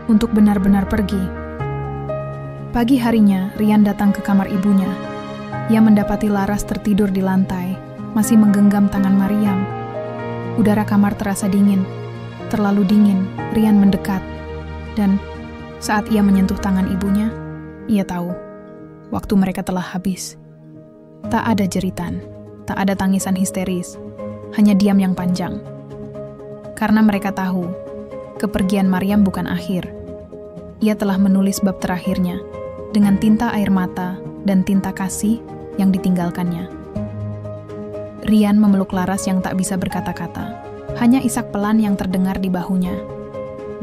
untuk benar-benar pergi. Pagi harinya, Rian datang ke kamar ibunya. Ia mendapati Laras tertidur di lantai, masih menggenggam tangan Maryam. Udara kamar terasa dingin, terlalu dingin. Rian mendekat, dan saat ia menyentuh tangan ibunya, ia tahu waktu mereka telah habis. Tak ada jeritan, tak ada tangisan histeris, hanya diam yang panjang. Karena mereka tahu, kepergian Maryam bukan akhir. Ia telah menulis bab terakhirnya dengan tinta air mata dan tinta kasih yang ditinggalkannya. Rian memeluk Laras yang tak bisa berkata-kata, hanya isak pelan yang terdengar di bahunya.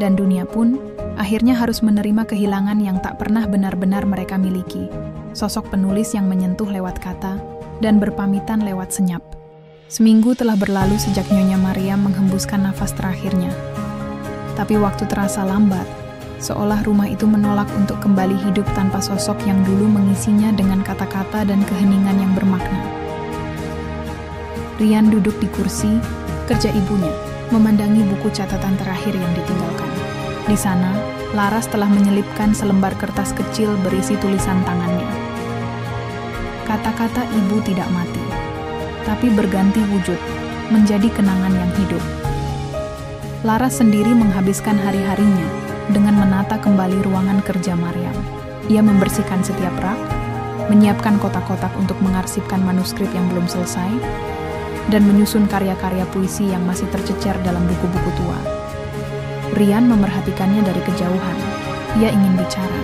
Dan dunia pun akhirnya harus menerima kehilangan yang tak pernah benar-benar mereka miliki. Sosok penulis yang menyentuh lewat kata dan berpamitan lewat senyap. Seminggu telah berlalu sejak Nyonya Maryam menghembuskan nafas terakhirnya. Tapi waktu terasa lambat, seolah rumah itu menolak untuk kembali hidup tanpa sosok yang dulu mengisinya dengan kata-kata dan keheningan yang bermakna. Rian duduk di kursi kerja ibunya, memandangi buku catatan terakhir yang ditinggalkan. Di sana, Laras telah menyelipkan selembar kertas kecil berisi tulisan tangannya. Kata-kata ibu tidak mati, tapi berganti wujud, menjadi kenangan yang hidup. Laras sendiri menghabiskan hari-harinya dengan menata kembali ruangan kerja Maryam. Ia membersihkan setiap rak, menyiapkan kotak-kotak untuk mengarsipkan manuskrip yang belum selesai, dan menyusun karya-karya puisi yang masih tercecer dalam buku-buku tua. Rian memerhatikannya dari kejauhan. Ia ingin bicara,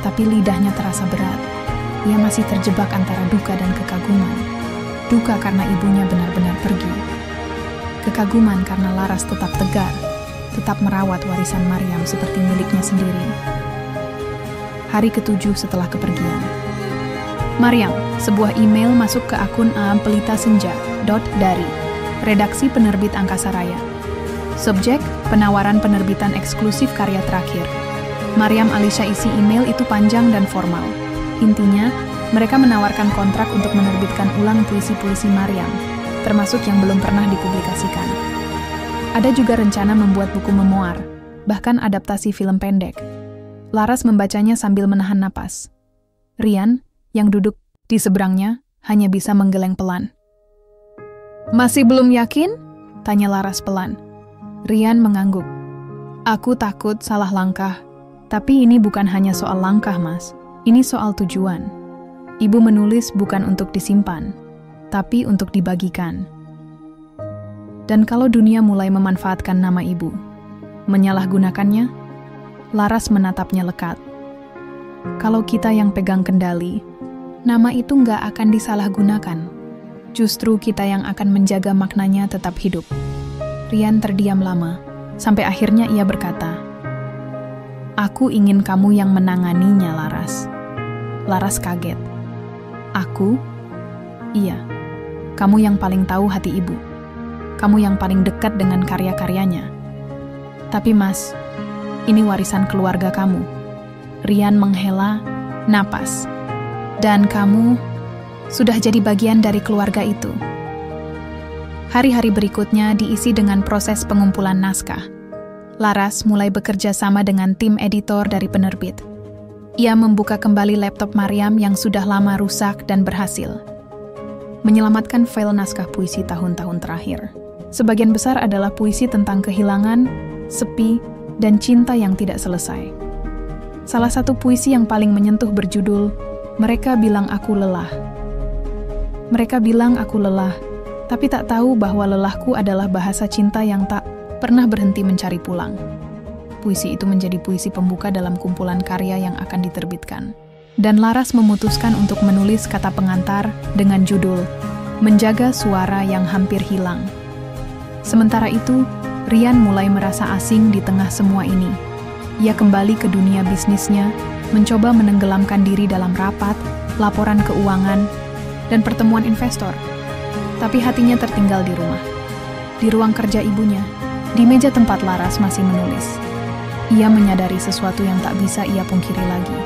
tapi lidahnya terasa berat. Ia masih terjebak antara duka dan kekaguman. Duka karena ibunya benar-benar pergi. Kekaguman karena Laras tetap tegar, tetap merawat warisan Maryam seperti miliknya sendiri. Hari ke-7 setelah kepergian. Maryam, sebuah email masuk ke akun @pelitasenja.dari, redaksi penerbit Angkasa Raya. Subjek, penawaran penerbitan eksklusif karya terakhir. Maryam Alisha isi email itu panjang dan formal. Intinya, mereka menawarkan kontrak untuk menerbitkan ulang puisi-puisi Maryam, termasuk yang belum pernah dipublikasikan. Ada juga rencana membuat buku memoir, bahkan adaptasi film pendek. Laras membacanya sambil menahan napas. Rian, yang duduk di seberangnya, hanya bisa menggeleng pelan. "Masih belum yakin?" tanya Laras pelan. Rian mengangguk. "Aku takut salah langkah, tapi ini bukan hanya soal langkah, Mas. Ini soal tujuan. Ibu menulis bukan untuk disimpan, tapi untuk dibagikan. Dan kalau dunia mulai memanfaatkan nama ibu, menyalahgunakannya," Laras menatapnya lekat. "Kalau kita yang pegang kendali, nama itu nggak akan disalahgunakan. Justru kita yang akan menjaga maknanya tetap hidup." Rian terdiam lama, sampai akhirnya ia berkata, "Aku ingin kamu yang menanganinya, Laras." Laras kaget. "Aku?" "Iya, kamu yang paling tahu hati ibu. Kamu yang paling dekat dengan karya-karyanya. Tapi Mas, ini warisan keluarga kamu." Rian menghela napas. "Dan kamu sudah jadi bagian dari keluarga itu." Hari-hari berikutnya diisi dengan proses pengumpulan naskah. Laras mulai bekerja sama dengan tim editor dari penerbit. Ia membuka kembali laptop Maryam yang sudah lama rusak dan berhasil menyelamatkan file naskah puisi tahun-tahun terakhir. Sebagian besar adalah puisi tentang kehilangan, sepi, dan cinta yang tidak selesai. Salah satu puisi yang paling menyentuh berjudul, "Mereka bilang aku lelah." Mereka bilang aku lelah, tapi tak tahu bahwa lelahku adalah bahasa cinta yang tak pernah berhenti mencari pulang. Puisi itu menjadi puisi pembuka dalam kumpulan karya yang akan diterbitkan. Dan Laras memutuskan untuk menulis kata pengantar dengan judul "Menjaga Suara yang Hampir Hilang." Sementara itu, Rian mulai merasa asing di tengah semua ini. Ia kembali ke dunia bisnisnya, mencoba menenggelamkan diri dalam rapat, laporan keuangan, dan pertemuan investor. Tapi hatinya tertinggal di rumah. Di ruang kerja ibunya, di meja tempat Laras masih menulis. Ia menyadari sesuatu yang tak bisa ia pungkiri lagi.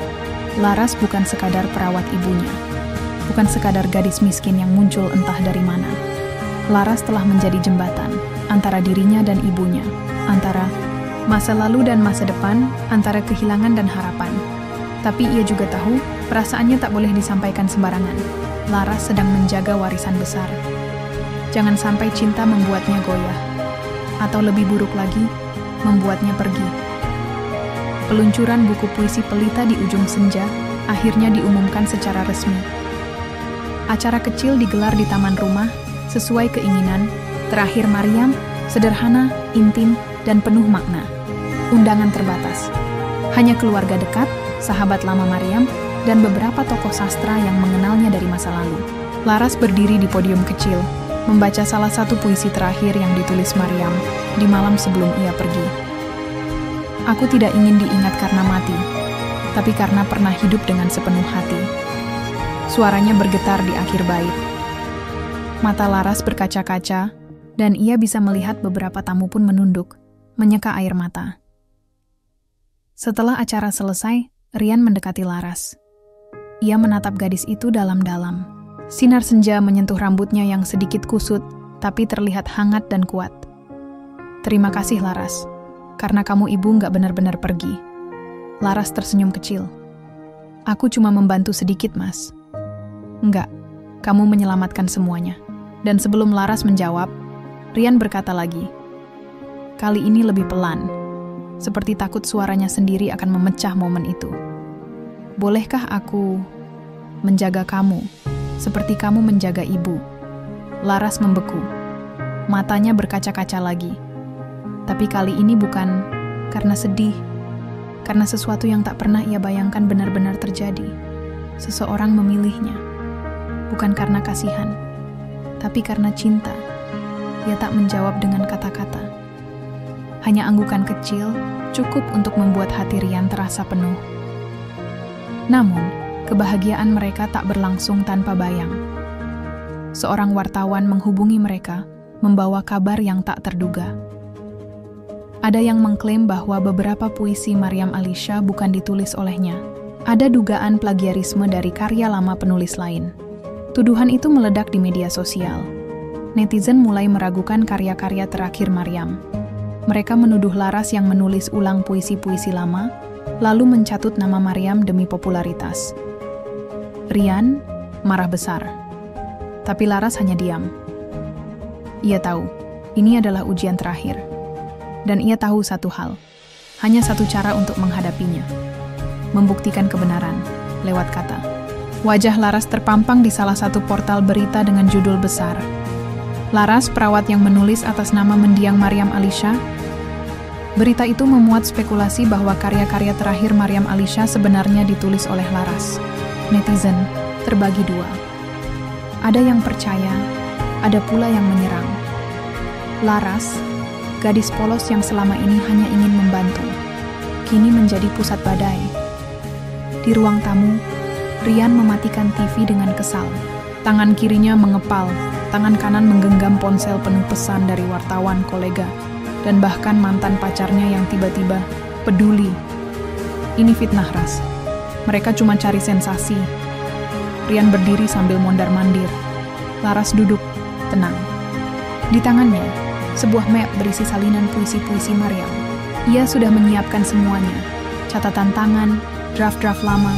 Laras bukan sekadar perawat ibunya. Bukan sekadar gadis miskin yang muncul entah dari mana. Laras telah menjadi jembatan antara dirinya dan ibunya, antara masa lalu dan masa depan, antara kehilangan dan harapan. Tapi ia juga tahu perasaannya tak boleh disampaikan sembarangan. Laras sedang menjaga warisan besar. Jangan sampai cinta membuatnya goyah, atau lebih buruk lagi, membuatnya pergi. Peluncuran buku puisi Pelita di ujung senja akhirnya diumumkan secara resmi. Acara kecil digelar di taman rumah, sesuai keinginan. Terakhir Maryam, sederhana, intim, dan penuh makna. Undangan terbatas. Hanya keluarga dekat, sahabat lama Maryam, dan beberapa tokoh sastra yang mengenalnya dari masa lalu. Laras berdiri di podium kecil, membaca salah satu puisi terakhir yang ditulis Maryam di malam sebelum ia pergi. Aku tidak ingin diingat karena mati, tapi karena pernah hidup dengan sepenuh hati. Suaranya bergetar di akhir bait. Mata Laras berkaca-kaca, dan ia bisa melihat beberapa tamu pun menunduk, menyeka air mata. Setelah acara selesai, Rian mendekati Laras. Ia menatap gadis itu dalam-dalam. Sinar senja menyentuh rambutnya yang sedikit kusut, tapi terlihat hangat dan kuat. Terima kasih Laras, karena kamu ibu nggak benar-benar pergi. Laras tersenyum kecil. Aku cuma membantu sedikit, Mas. Enggak, kamu menyelamatkan semuanya. Dan sebelum Laras menjawab, Rian berkata lagi. Kali ini lebih pelan, seperti takut suaranya sendiri akan memecah momen itu. Bolehkah aku menjaga kamu, seperti kamu menjaga ibu? Laras membeku. Matanya berkaca-kaca lagi. Tapi kali ini bukan karena sedih, karena sesuatu yang tak pernah ia bayangkan benar-benar terjadi. Seseorang memilihnya, bukan karena kasihan, tapi karena cinta. Ia tak menjawab dengan kata-kata. Hanya anggukan kecil cukup untuk membuat hati Rian terasa penuh. Namun, kebahagiaan mereka tak berlangsung tanpa bayang. Seorang wartawan menghubungi mereka, membawa kabar yang tak terduga. Ada yang mengklaim bahwa beberapa puisi Maryam Alisha bukan ditulis olehnya. Ada dugaan plagiarisme dari karya lama penulis lain. Tuduhan itu meledak di media sosial. Netizen mulai meragukan karya-karya terakhir Maryam. Mereka menuduh Laras yang menulis ulang puisi-puisi lama, lalu mencatut nama Maryam demi popularitas. Rian marah besar. Tapi Laras hanya diam. Ia tahu, ini adalah ujian terakhir. Dan ia tahu satu hal, hanya satu cara untuk menghadapinya. Membuktikan kebenaran, lewat kata. Wajah Laras terpampang di salah satu portal berita dengan judul besar. Laras, perawat yang menulis atas nama mendiang Maryam Alisha. Berita itu memuat spekulasi bahwa karya-karya terakhir Maryam Alisha sebenarnya ditulis oleh Laras. Netizen terbagi dua. Ada yang percaya, ada pula yang menyerang. Laras, gadis polos yang selama ini hanya ingin membantu, kini menjadi pusat badai. Di ruang tamu, Rian mematikan TV dengan kesal. Tangan kirinya mengepal, tangan kanan menggenggam ponsel penuh pesan dari wartawan kolega, dan bahkan mantan pacarnya yang tiba-tiba peduli. Ini fitnah, Ras. Mereka cuma cari sensasi. Rian berdiri sambil mondar-mandir. Laras duduk, tenang. Di tangannya, sebuah map berisi salinan puisi-puisi Maryam. Ia sudah menyiapkan semuanya. Catatan tangan, draft-draft lama,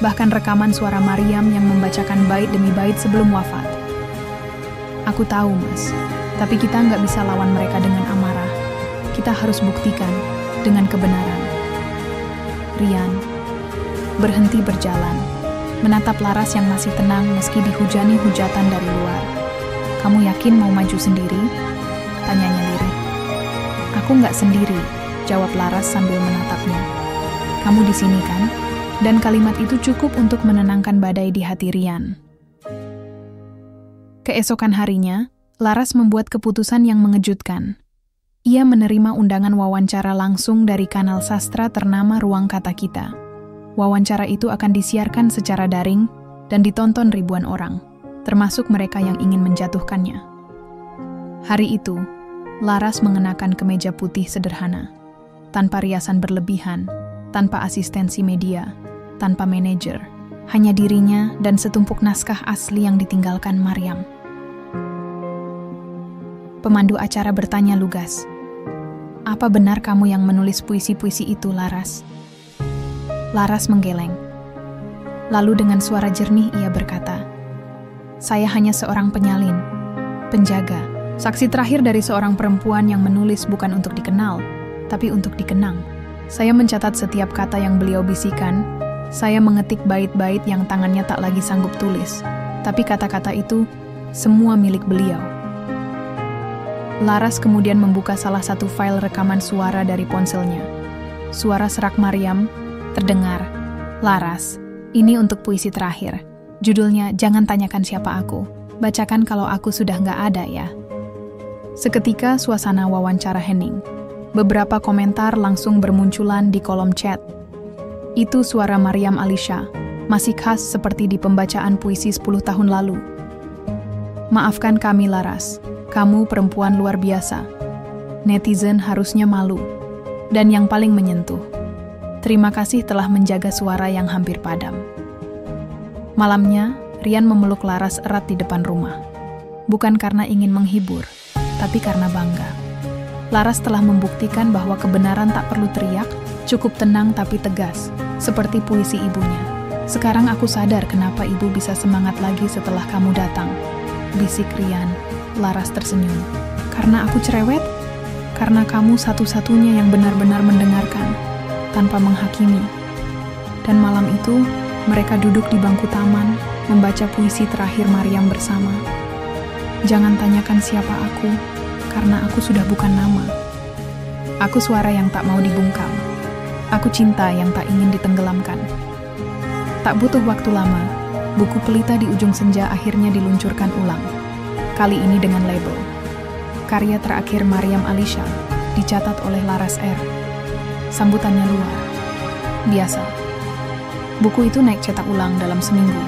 bahkan rekaman suara Maryam yang membacakan bait demi bait sebelum wafat. Aku tahu, Mas, tapi kita nggak bisa lawan mereka dengan amarah. Kita harus buktikan dengan kebenaran. Rian berhenti berjalan, menatap Laras yang masih tenang meski dihujani hujatan dari luar. Kamu yakin mau maju sendiri? Tanyanya lirih. Aku nggak sendiri, jawab Laras sambil menatapnya. Kamu di sini kan? Dan kalimat itu cukup untuk menenangkan badai di hati Rian. Keesokan harinya, Laras membuat keputusan yang mengejutkan. Ia menerima undangan wawancara langsung dari kanal sastra ternama Ruang Kata Kita. Wawancara itu akan disiarkan secara daring dan ditonton ribuan orang, termasuk mereka yang ingin menjatuhkannya. Hari itu, Laras mengenakan kemeja putih sederhana, tanpa riasan berlebihan, tanpa asistensi media, tanpa manajer, hanya dirinya dan setumpuk naskah asli yang ditinggalkan Maryam. Pemandu acara bertanya lugas. Apa benar kamu yang menulis puisi-puisi itu, Laras? Laras menggeleng. Lalu dengan suara jernih ia berkata, saya hanya seorang penyalin, penjaga, saksi terakhir dari seorang perempuan yang menulis bukan untuk dikenal, tapi untuk dikenang. Saya mencatat setiap kata yang beliau bisikan, saya mengetik bait-bait yang tangannya tak lagi sanggup tulis, tapi kata-kata itu semua milik beliau. Laras kemudian membuka salah satu file rekaman suara dari ponselnya. Suara serak Maryam terdengar. Laras, ini untuk puisi terakhir. Judulnya Jangan Tanyakan Siapa Aku. Bacakan kalau aku sudah nggak ada ya. Seketika suasana wawancara hening. Beberapa komentar langsung bermunculan di kolom chat. Itu suara Maryam Alisha, masih khas seperti di pembacaan puisi 10 tahun lalu. Maafkan kami Laras. Kamu perempuan luar biasa. Netizen harusnya malu. Dan yang paling menyentuh, terima kasih telah menjaga suara yang hampir padam. Malamnya, Rian memeluk Laras erat di depan rumah. Bukan karena ingin menghibur, tapi karena bangga. Laras telah membuktikan bahwa kebenaran tak perlu teriak, cukup tenang tapi tegas, seperti puisi ibunya. Sekarang aku sadar kenapa ibu bisa semangat lagi setelah kamu datang. Bisik Rian. Laras tersenyum. Karena aku cerewet? Karena kamu satu-satunya yang benar-benar mendengarkan, tanpa menghakimi. Dan malam itu, mereka duduk di bangku taman, membaca puisi terakhir Maryam bersama. Jangan tanyakan siapa aku, karena aku sudah bukan nama. Aku suara yang tak mau dibungkam. Aku cinta yang tak ingin ditenggelamkan. Tak butuh waktu lama, buku Pelita di Ujung Senja akhirnya diluncurkan ulang. Kali ini dengan label. Karya terakhir Maryam Alisha, dicatat oleh Laras R. Sambutannya luar biasa. Buku itu naik cetak ulang dalam seminggu.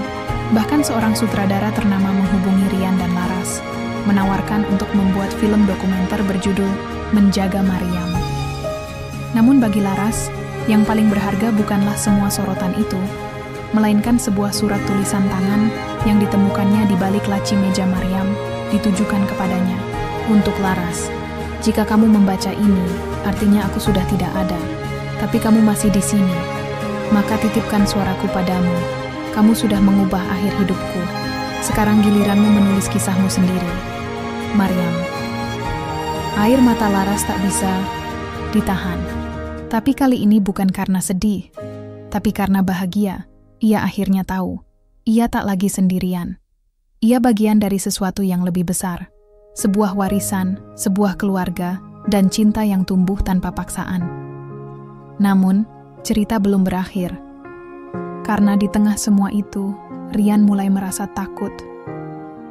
Bahkan seorang sutradara ternama menghubungi Rian dan Laras, menawarkan untuk membuat film dokumenter berjudul Menjaga Maryam. Namun bagi Laras, yang paling berharga bukanlah semua sorotan itu, melainkan sebuah surat tulisan tangan yang ditemukannya di balik laci meja Maryam, ditujukan kepadanya. Untuk Laras, jika kamu membaca ini, artinya aku sudah tidak ada, tapi kamu masih di sini. Maka titipkan suaraku padamu. Kamu sudah mengubah akhir hidupku. Sekarang giliranmu menulis kisahmu sendiri. Maryam. Air mata Laras tak bisa ditahan. Tapi kali ini bukan karena sedih, tapi karena bahagia. Ia akhirnya tahu, ia tak lagi sendirian. Ia bagian dari sesuatu yang lebih besar. Sebuah warisan, sebuah keluarga, dan cinta yang tumbuh tanpa paksaan. Namun, cerita belum berakhir. Karena di tengah semua itu, Rian mulai merasa takut.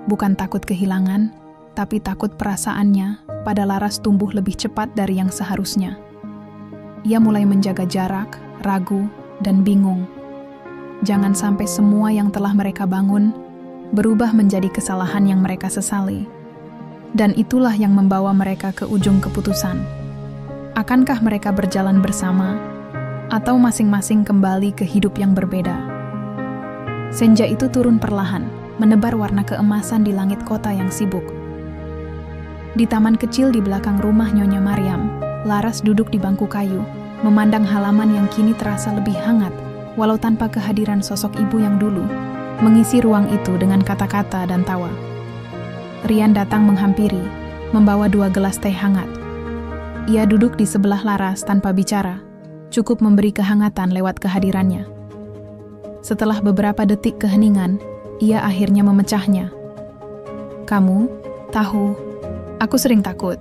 Bukan takut kehilangan, tapi takut perasaannya pada Laras tumbuh lebih cepat dari yang seharusnya. Ia mulai menjaga jarak, ragu, dan bingung. Jangan sampai semua yang telah mereka bangun berubah menjadi kesalahan yang mereka sesali. Dan itulah yang membawa mereka ke ujung keputusan. Akankah mereka berjalan bersama, atau masing-masing kembali ke hidup yang berbeda? Senja itu turun perlahan, menebar warna keemasan di langit kota yang sibuk. Di taman kecil di belakang rumah Nyonya Maryam, Laras duduk di bangku kayu, memandang halaman yang kini terasa lebih hangat, walau tanpa kehadiran sosok ibu yang dulu mengisi ruang itu dengan kata-kata dan tawa. Rian datang menghampiri, membawa 2 gelas teh hangat. Ia duduk di sebelah Laras tanpa bicara, cukup memberi kehangatan lewat kehadirannya. Setelah beberapa detik keheningan, ia akhirnya memecahnya. Kamu tahu, aku sering takut,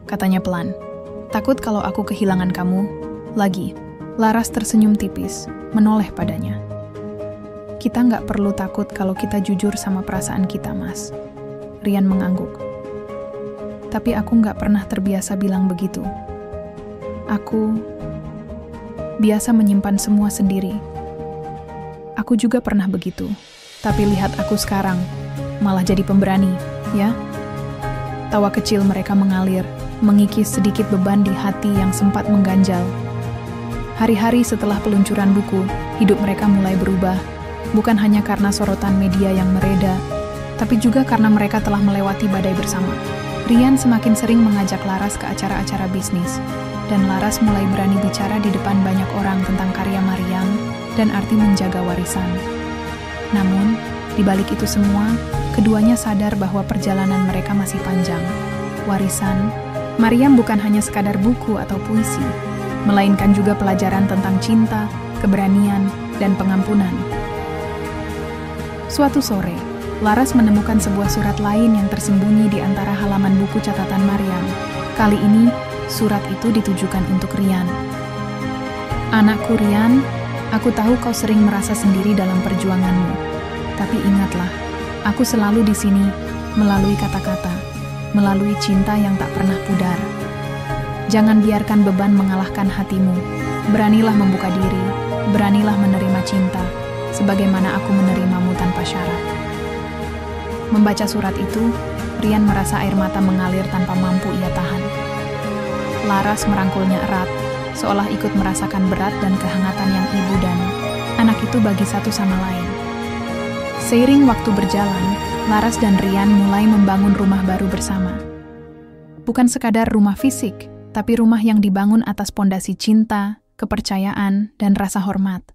katanya pelan. Takut kalau aku kehilangan kamu lagi. Laras tersenyum tipis, menoleh padanya. Kita nggak perlu takut kalau kita jujur sama perasaan kita, Mas. Rian mengangguk. Tapi aku nggak pernah terbiasa bilang begitu. Aku biasa menyimpan semua sendiri. Aku juga pernah begitu. Tapi lihat aku sekarang, malah jadi pemberani, ya? Tawa kecil mereka mengalir, mengikis sedikit beban di hati yang sempat mengganjal. Hari-hari setelah peluncuran buku, hidup mereka mulai berubah, bukan hanya karena sorotan media yang mereda, tapi juga karena mereka telah melewati badai bersama. Rian semakin sering mengajak Laras ke acara-acara bisnis, dan Laras mulai berani bicara di depan banyak orang tentang karya Maryam dan arti menjaga warisan. Namun, di balik itu semua, keduanya sadar bahwa perjalanan mereka masih panjang. Warisan Maryam bukan hanya sekadar buku atau puisi, melainkan juga pelajaran tentang cinta, keberanian, dan pengampunan. Suatu sore, Laras menemukan sebuah surat lain yang tersembunyi di antara halaman buku catatan Maryam. Kali ini, surat itu ditujukan untuk Rian. "Anakku Rian, aku tahu kau sering merasa sendiri dalam perjuanganmu. Tapi ingatlah, aku selalu di sini melalui kata-kata, melalui cinta yang tak pernah pudar. Jangan biarkan beban mengalahkan hatimu. Beranilah membuka diri, beranilah menerima cinta, sebagaimana aku menerimamu tanpa syarat." Membaca surat itu, Rian merasa air mata mengalir tanpa mampu ia tahan. Laras merangkulnya erat, seolah ikut merasakan berat dan kehangatan yang ibu dan anak itu bagi satu sama lain. Seiring waktu berjalan, Laras dan Rian mulai membangun rumah baru bersama. Bukan sekadar rumah fisik, tapi rumah yang dibangun atas pondasi cinta, kepercayaan, dan rasa hormat.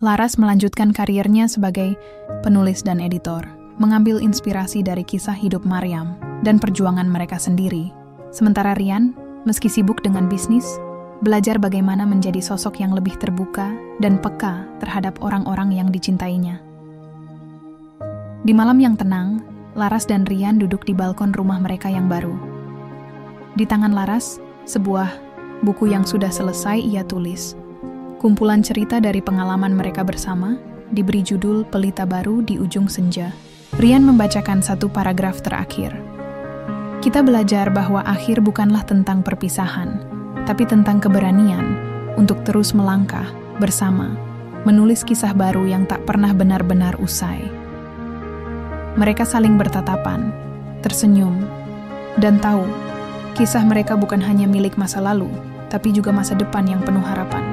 Laras melanjutkan karirnya sebagai penulis dan editor, mengambil inspirasi dari kisah hidup Maryam dan perjuangan mereka sendiri. Sementara Rian, meski sibuk dengan bisnis, belajar bagaimana menjadi sosok yang lebih terbuka dan peka terhadap orang-orang yang dicintainya. Di malam yang tenang, Laras dan Rian duduk di balkon rumah mereka yang baru. Di tangan Laras, sebuah buku yang sudah selesai ia tulis. Kumpulan cerita dari pengalaman mereka bersama, diberi judul Pelita Baru di Ujung Senja. Rian membacakan satu paragraf terakhir. "Kita belajar bahwa akhir bukanlah tentang perpisahan, tapi tentang keberanian untuk terus melangkah bersama, menulis kisah baru yang tak pernah benar-benar usai." Mereka saling bertatapan, tersenyum, dan tahu kisah mereka bukan hanya milik masa lalu, tapi juga masa depan yang penuh harapan.